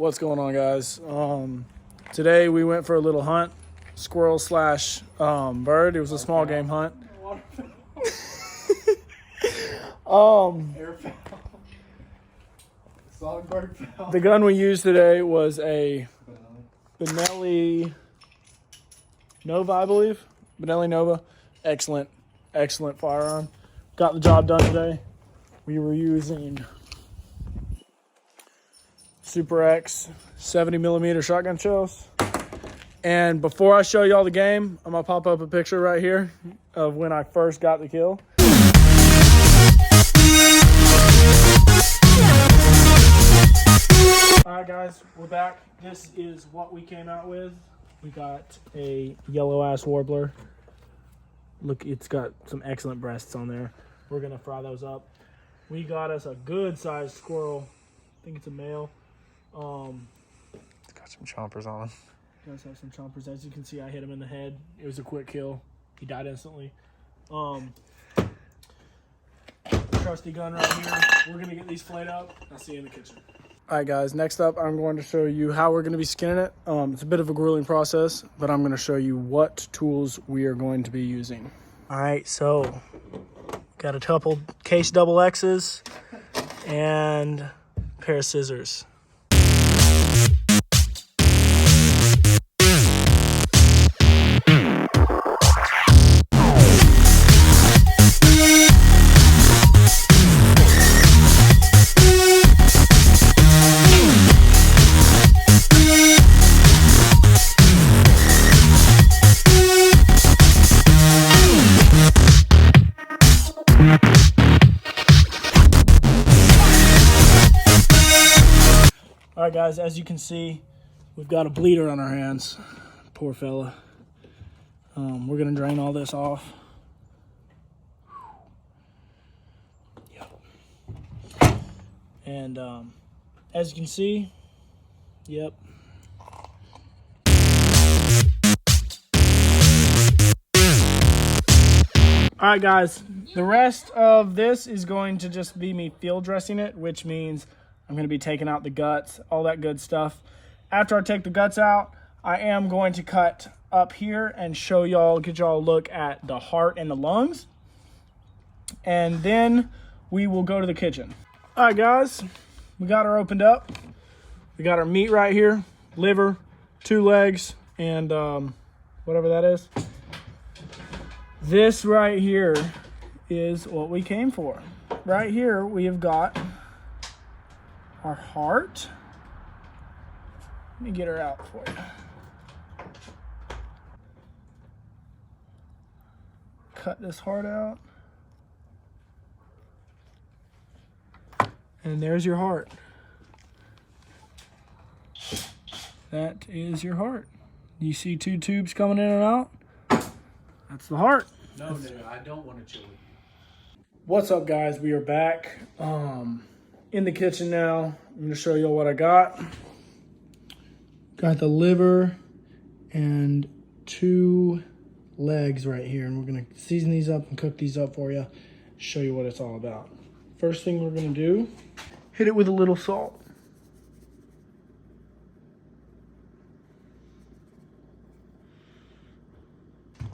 What's going on, guys? Today we went for a little hunt, squirrel slash bird. It was a small game hunt. The gun we used today was a Benelli Nova, I believe. Benelli Nova. Excellent firearm. Got the job done today. We were using Super X 70mm shotgun shells. And before I show y'all the game, I'm gonna pop up a picture right here of when I first got the kill. Alright guys, we're back. This is what we came out with. We got a yellow ass warbler. Look, it's got some excellent breasts on there. We're gonna fry those up. We got us a good sized squirrel. I think it's a male. It's got some chompers on. Does have some chompers. As you can see, I hit him in the head. It was a quick kill. He died instantly. Trusty gun right here. We're gonna get these flayed up. I'll see you in the kitchen. All right, guys. Next up, I'm going to show you how we're gonna be skinning it. It's a bit of a grueling process, but I'm gonna show you what tools we are going to be using. All right, so got a couple case double X's and a pair of scissors. All right, guys, as you can see, we've got a bleeder on our hands. Poor fella. We're gonna drain all this off. Yep. And as you can see, yep. All right, guys, the rest of this is going to just be me field dressing it, which means I'm going to be taking out the guts, all that good stuff. After I take the guts out, I am going to cut up here and show y'all, get y'all a look at the heart and the lungs. And then we will go to the kitchen. All right, guys, we got her opened up. We got our meat right here, liver, 2 legs, and whatever that is. This right here is what we came for. Right here, we have got our heart. Let me get her out for you. Cut this heart out. And there's your heart. That is your heart. You see 2 tubes coming in and out? That's the heart. No, I don't want to chew it. What's up, guys? We are back in the kitchen now. I'm going to show you what I got. Got the liver and 2 legs right here, and we're going to season these up and cook these up for you, show you what it's all about. First thing we're going to do, hit it with a little salt.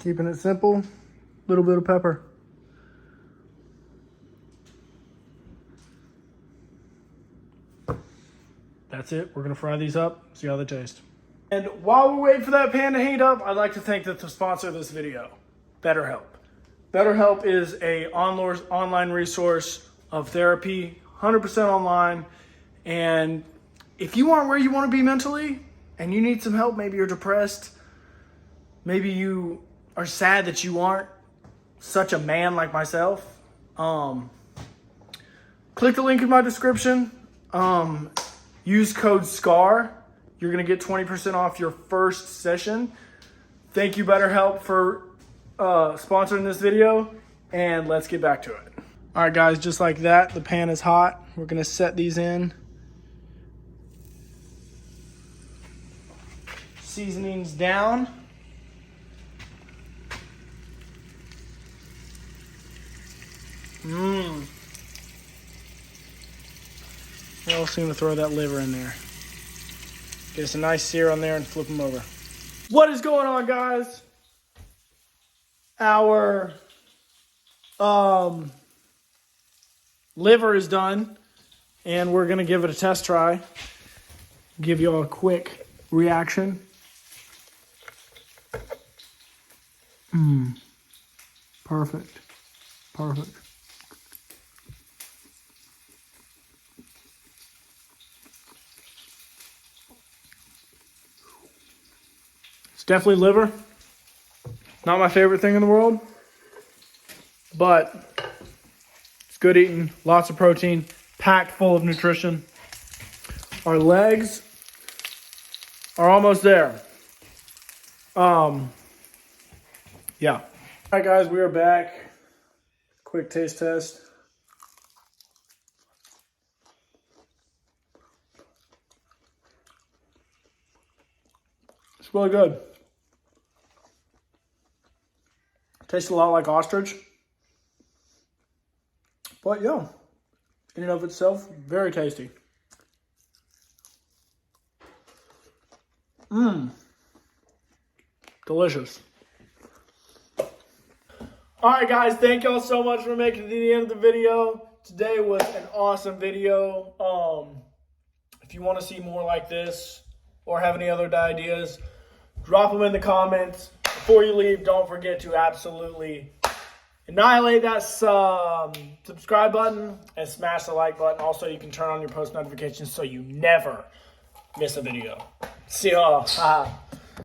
Keeping it simple, little bit of pepper. That's it. We're going to fry these up, see how they taste. And while we're waiting for that pan to heat up, I'd like to thank the sponsor of this video, BetterHelp. BetterHelp is an online resource of therapy, 100% online. And if you aren't where you want to be mentally and you need some help, maybe you're depressed, maybe you are sad that you aren't such a man like myself, click the link in my description. Use code SCAR. You're going to get 20% off your first session. Thank you, BetterHelp, for sponsoring this video. And let's get back to it. All right, guys, just like that, the pan is hot. We're going to set these in. Seasonings down. We're also going to throw that liver in there. Get us a nice sear on there and flip them over. What is going on, guys? Our liver is done, and we're gonna give it a test try. Give you all a quick reaction. Perfect. Perfect. It's definitely liver. Not my favorite thing in the world, but it's good eating, lots of protein, packed full of nutrition. Our legs are almost there. Yeah. All right, guys, we are back. Quick taste test. It's really good. Tastes a lot like ostrich. But yeah, in and of itself, very tasty. Delicious. Alright guys, thank y'all so much for making it to the end of the video. Today was an awesome video. If you want to see more like this or have any other ideas, drop them in the comments. Before you leave, don't forget to absolutely annihilate that subscribe button and smash the like button. Also, you can turn on your post notifications so you never miss a video. See y'all.